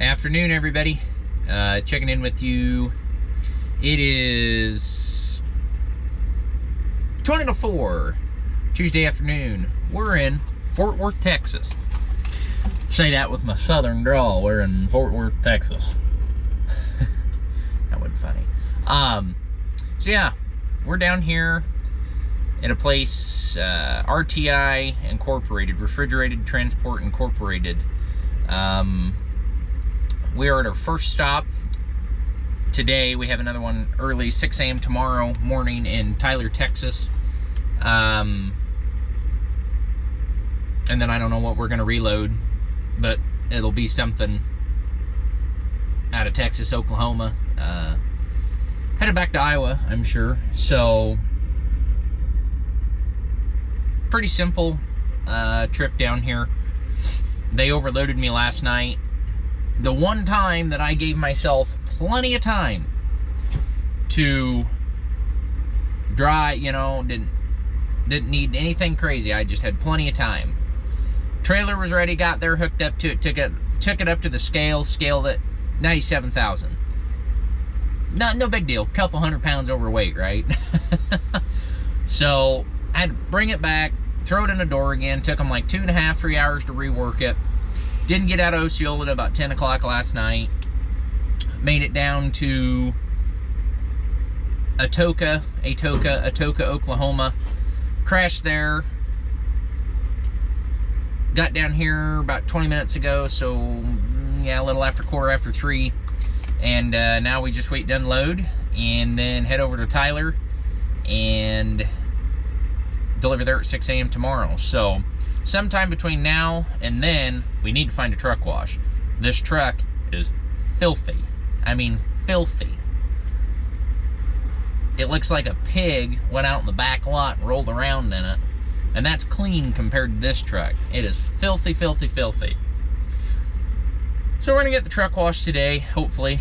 Afternoon, everybody. Checking in with you. It is 20 to 4, Tuesday afternoon. We're in Fort Worth, Texas. Say that with my southern drawl. We're in Fort Worth, Texas. That wasn't funny. So yeah, we're down here at a place, RTI Incorporated, Refrigerated Transport Incorporated. We are at our first stop today. We have another one early, 6 a.m. tomorrow morning in Tyler, Texas. And then I don't know what we're going to reload, but it'll be something out of Texas, Oklahoma. Headed back to Iowa, I'm sure. So, pretty simple trip down here. They overloaded me last night. The one time that I gave myself plenty of time to dry, didn't need anything crazy. I just had plenty of time. Trailer was ready, got there, hooked up to it, took it up to the scaled it, 97,000. No big deal. Couple 100 pounds overweight, right? So I had to bring it back, throw it in the door again. Took them like 2.5, 3 hours to rework it. Didn't get out of Osceola at about 10 o'clock last night. Made it down to Atoka, Oklahoma. Crashed there. Got down here about 20 minutes ago, so yeah, a little after 3:15. And now we just wait to unload and then head over to Tyler and deliver there at 6 a.m. tomorrow. So sometime between now and then, we need to find a truck wash. This truck is filthy. I mean, filthy. It looks like a pig went out in the back lot and rolled around in it. And that's clean compared to this truck. It is filthy, filthy, filthy. So we're going to get the truck washed today, hopefully.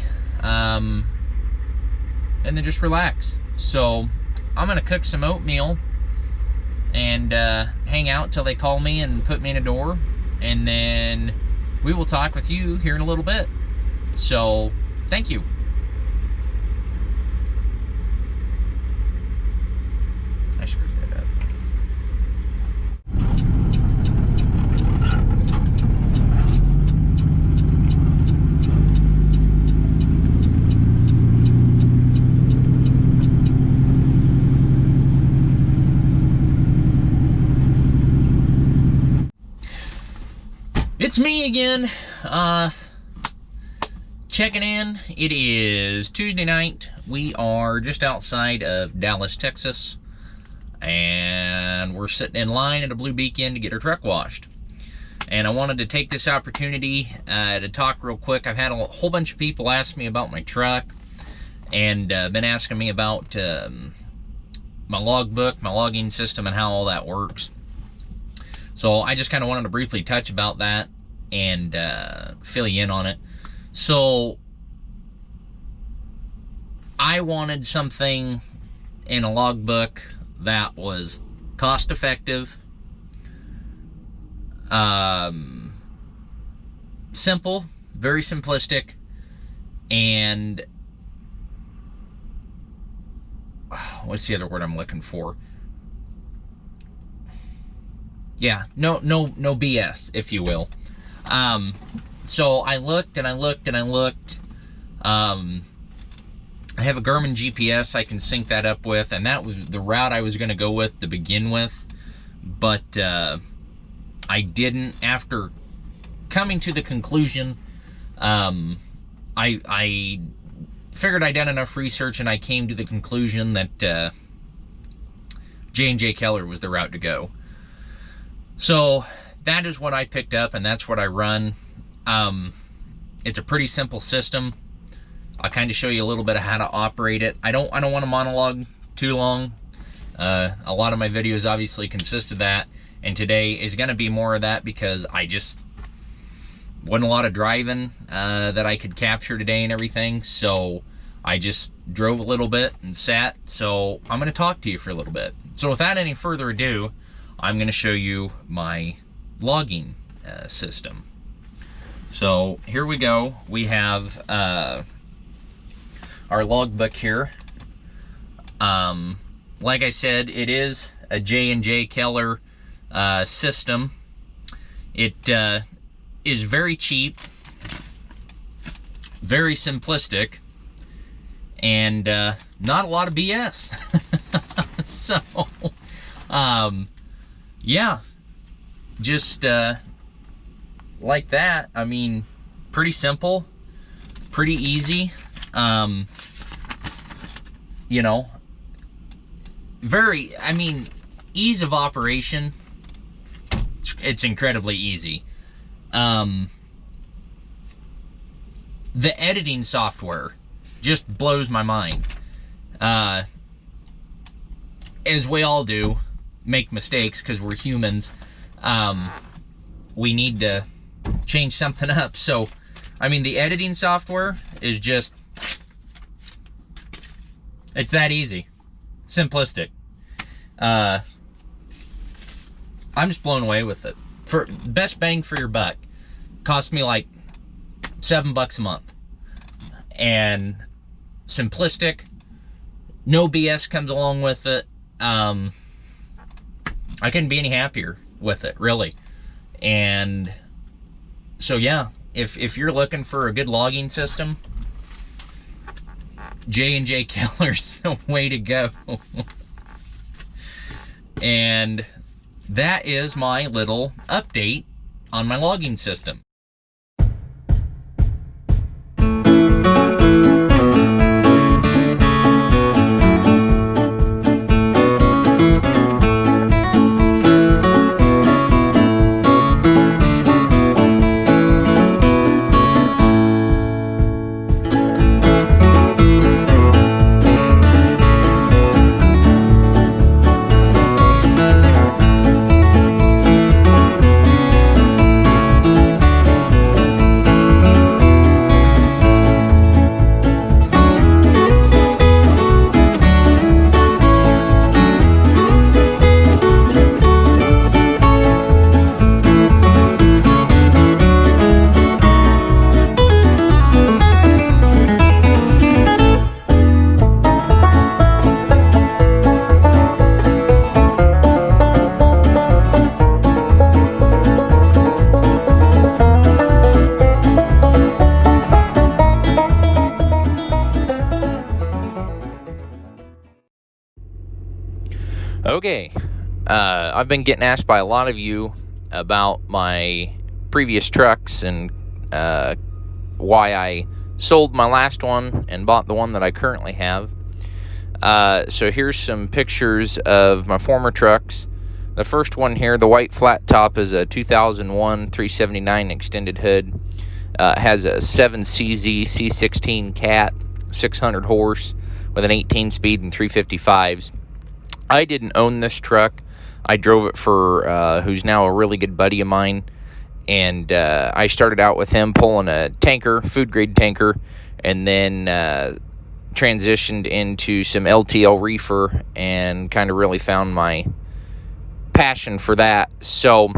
and then just relax. So I'm gonna cook some oatmeal and hang out till they call me and put me in a door, and then we will talk with you here in a little bit. So thank you. I screwed that up. It's me again, checking in. It is Tuesday night. We are just outside of Dallas, Texas, and we're sitting in line at a Blue Beacon to get our truck washed. And I wanted to take this opportunity to talk real quick. I've had a whole bunch of people ask me about my truck, and been asking me about my logbook, my logging system, and how all that works. So I just kind of wanted to briefly touch about that and fill you in on it. So I wanted something in a logbook that was cost effective, simple, very simplistic, and what's the other word I'm looking for? Yeah, no BS, if you will. So I looked and I looked and I looked. I have a Garmin GPS I can sync that up with, and that was the route I was going to go with to begin with. But I didn't. After coming to the conclusion, I figured I'd done enough research, and I came to the conclusion that J&J Keller was the route to go. So that is what I picked up, and that's what I run. It's a pretty simple system. I'll kind of show you a little bit of how to operate it. I don't want to monologue too long. A lot of my videos obviously consist of that, and today is going to be more of that because I just wasn't a lot of driving that I could capture today and everything. So I just drove a little bit and sat. So I'm going to talk to you for a little bit. So without any further ado, I'm going to show you my logging system. So here we go. We have our logbook here. Like I said, it is a J&J Keller system. It is very cheap, very simplistic, and not a lot of BS. So, yeah, just like that. I mean, pretty simple, pretty easy. You know, ease of operation, it's incredibly easy. The editing software just blows my mind. As we all do, make mistakes because we're humans. We need to change something up. So, I mean, the editing software is just, it's that easy. Simplistic. I'm just blown away with it. For best bang for your buck. Cost me like $7 a month. And simplistic. No BS comes along with it. I couldn't be any happier with it, really. And so yeah, if you're looking for a good logging system, J&J Keller's the way to go. And that is my little update on my logging system. Okay, I've been getting asked by a lot of you about my previous trucks and why I sold my last one and bought the one that I currently have. So here's some pictures of my former trucks. The first one here, the white flat top, is a 2001 379 extended hood. Has a 7CZ C16 Cat, 600 horse with an 18 speed and 355s. I didn't own this truck. I drove it for who's now a really good buddy of mine, and I started out with him pulling a tanker, food grade tanker, and then transitioned into some LTL reefer and kind of really found my passion for that. So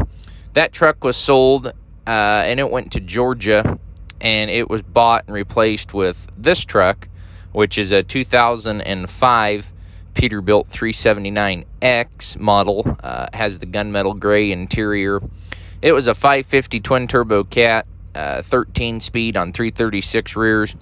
that truck was sold and it went to Georgia, and it was bought and replaced with this truck, which is a 2005 Peterbilt 379X model. Has the gunmetal gray interior. It was a 550 twin turbo Cat, 13 speed on 336 rears.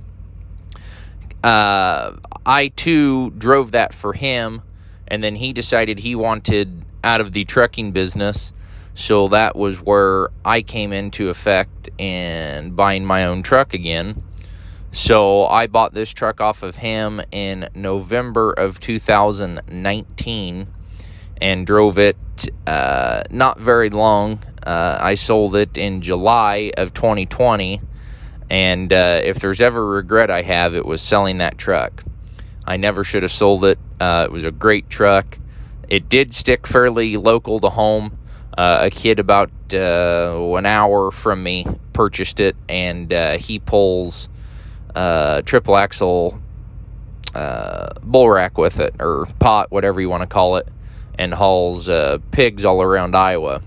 I too drove that for him, and then he decided he wanted out of the trucking business, so that was where I came into effect in buying my own truck again. So I bought this truck off of him in November of 2019 and drove it not very long. I sold it in July of 2020, and if there's ever a regret I have, it was selling that truck. I never should have sold it. It was a great truck. It did stick fairly local to home. A kid about 1 hour from me purchased it, and he pulls triple axle bull rack with it, or pot, whatever you want to call it, and hauls pigs all around Iowa.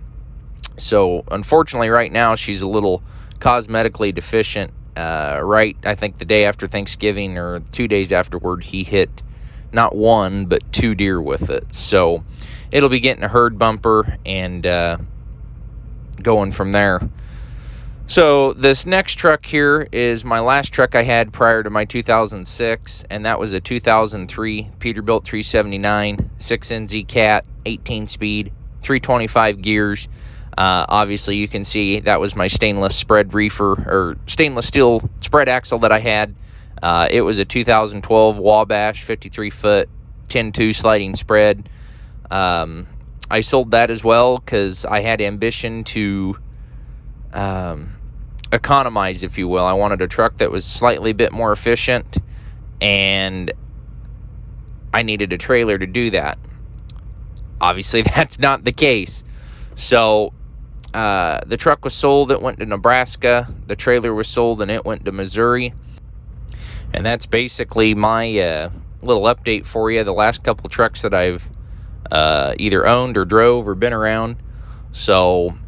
So unfortunately right now she's a little cosmetically deficient. I think the day after Thanksgiving or 2 days afterward, he hit not one but 2 deer with it. So it'll be getting a herd bumper and going from there. So this next truck here is my last truck I had prior to my 2006, and that was a 2003 Peterbilt 379 6NZ Cat, 18 speed, 325 gears. Obviously you can see that was my stainless spread reefer, or stainless steel spread axle that I had. It was a 2012 Wabash 53 foot 10-2 sliding spread. I sold that as well because I had ambition to economize, if you will. I wanted a truck that was slightly bit more efficient, and I needed a trailer to do that. Obviously that's not the case. So the truck was sold, it went to Nebraska. The trailer was sold and it went to Missouri. And that's basically my little update for you. The last couple trucks that I've either owned or drove or been around. So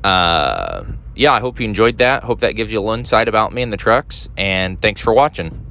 yeah, I hope you enjoyed that. Hope that gives you a little insight about me and the trucks, and thanks for watching.